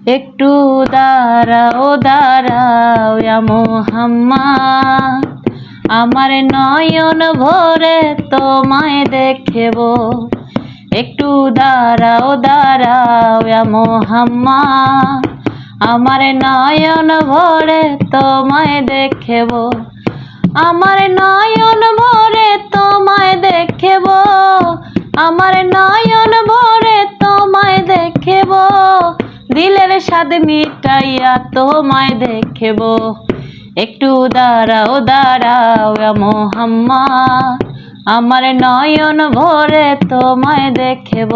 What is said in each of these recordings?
একটু দাঁড়াও দাঁড়াও ইয়া মুহাম্মদ, আমার নয়ন ভরে তোমায় দেখব। একটু দাঁড়াও দাঁড়াও ইয়া মুহাম্মদ, আমার নয়ন ভরে তোমায় দেখব। আমার নয়ন ভরে তোমায় দেখব, আমার নয়ন ভরে তোমায় দেখব, দিলের স্বাদ মিটাইয়া তোমায় দেখব। একটু দাঁড়াও দাঁড়াও ইয়া মুহাম্মদ, আমার নয়ন ভরে তোমায় দেখব।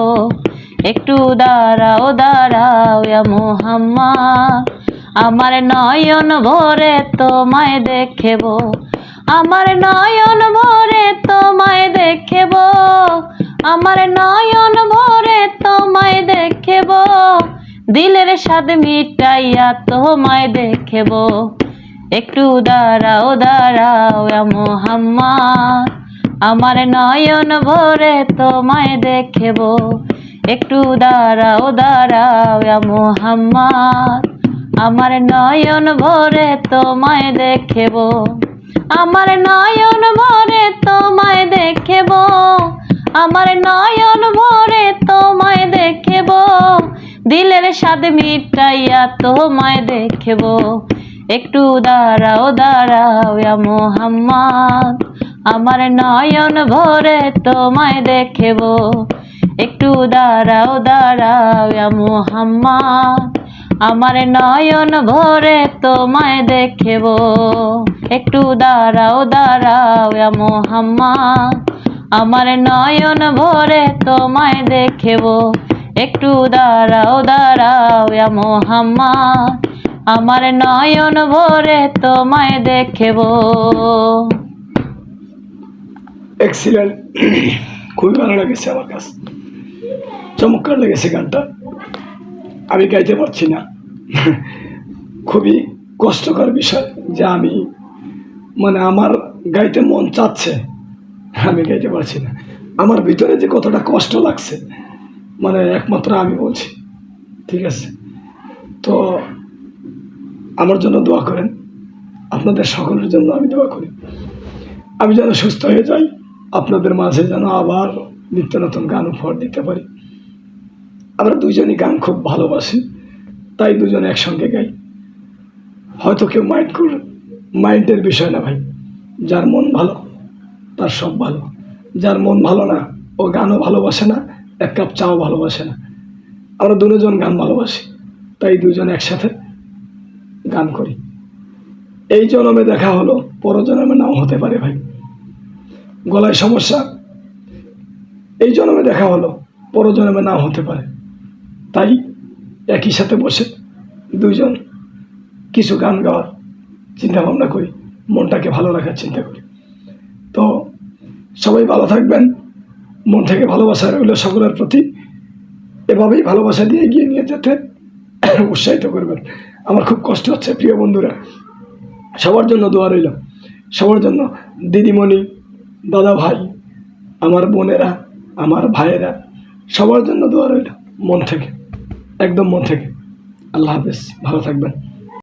একটু দাঁড়াও দাঁড়াও ইয়া মুহাম্মদ, আমার নয়ন ভরে তোমায় দেখব। আমার নয়ন ভরে তোমায় দেখব, আমার নয়ন ভরে তোমায় দেখব, দিলের স্বাদ মিটাইয়া তোমায় দেখব। একটু দাঁড়াও দাঁড়াও ইয়া মুহাম্মদ, আমার নয়ন ভরে তোমায় দেখব। একটু দাঁড়াও দাঁড়াও ইয়া মুহাম্মদ, আমার নয়ন ভরে তোমায় দেখব। আমার নয়ন ভরে তোমায় দেখব, আমার নয়ন ভরে তোমায় দেখব, দিলের স্বাদ মিটাইয়া তোমায় দেখব। একটু দাঁড়াও দাঁড়াও ইয়া মুহাম্মদ, আমার নয়ন ভরে তোমায় দেখব। একটু দাঁড়াও দাঁড়াও ইয়া মুহাম্মদ, আমার নয়ন ভরে তোমায় দেখব। একটু দাঁড়াও দাঁড়াও ইয়া মুহাম্মদ, আমার নয়ন ভরে তোমায় দেখব। একটু দাঁড়াও দাঁড়াও ইয়া মুহাম্মদ, আমার নয়ন ভরে তোমায় দেখব। এক্সিলেন্ট, খুবই ভালো লেগেছে আমার কাছে, চমৎকার লেগেছে গানটা। আমি গাইতে পারছি না, খুবই কষ্টকর বিষয় যে আমি আমার গাইতে মন চাচ্ছে, আমি গাইতে পারছি না। আমার ভিতরে যে কতটা কষ্ট লাগছে একমাত্র আমি বলছি। ঠিক আছে, তো আমার জন্য দোয়া করেন, আপনাদের সকলের জন্য আমি দোয়া করি। আমি যেন সুস্থ হয়ে যাই, আপনাদের মাঝে যেন আবার নিত্য নতুন গান উপহার দিতে পারি। আমরা দুজনই গান খুব ভালোবাসি, তাই দুজনে একসঙ্গে গাই। হয়তো কেউ মাইন্ডের বিষয় না ভাই, যার মন ভালো তার সব ভালো। যার মন ভালো না, ও গানও ভালোবাসে না, এক কাপ চাও ভালোবাসে না। আমরা দুজন গান ভালোবাসি, তাই দুজন একসাথে গান করি। এই জন্মে দেখা হলো, পর জন্মে নাও হতে পারে ভাই। গলায় সমস্যা, এই জন্মে দেখা হলো, পর জন্মে নাও হতে পারে। তাই একই সাথে বসে দুইজন কিছু গান গাওয়ার চিন্তা ভাবনা করি, মনটাকে ভালো রাখার চিন্তা করি। তো সবাই ভালো থাকবেন, মন থেকে ভালোবাসা রইল সকলের প্রতি। এভাবেই ভালোবাসা দিয়ে এগিয়ে নিয়ে যেতে উৎসাহিত করবেন। আমার খুব কষ্ট হচ্ছে প্রিয় বন্ধুরা, সবার জন্য দোয়া রইল, সবার জন্য, দিদিমণি, দাদা ভাই, আমার বোনেরা, আমার ভাইয়েরা, সবার জন্য দোয়া রইল মন থেকে, একদম মন থেকে। আল্লাহ হাফেজ, ভালো থাকবেন।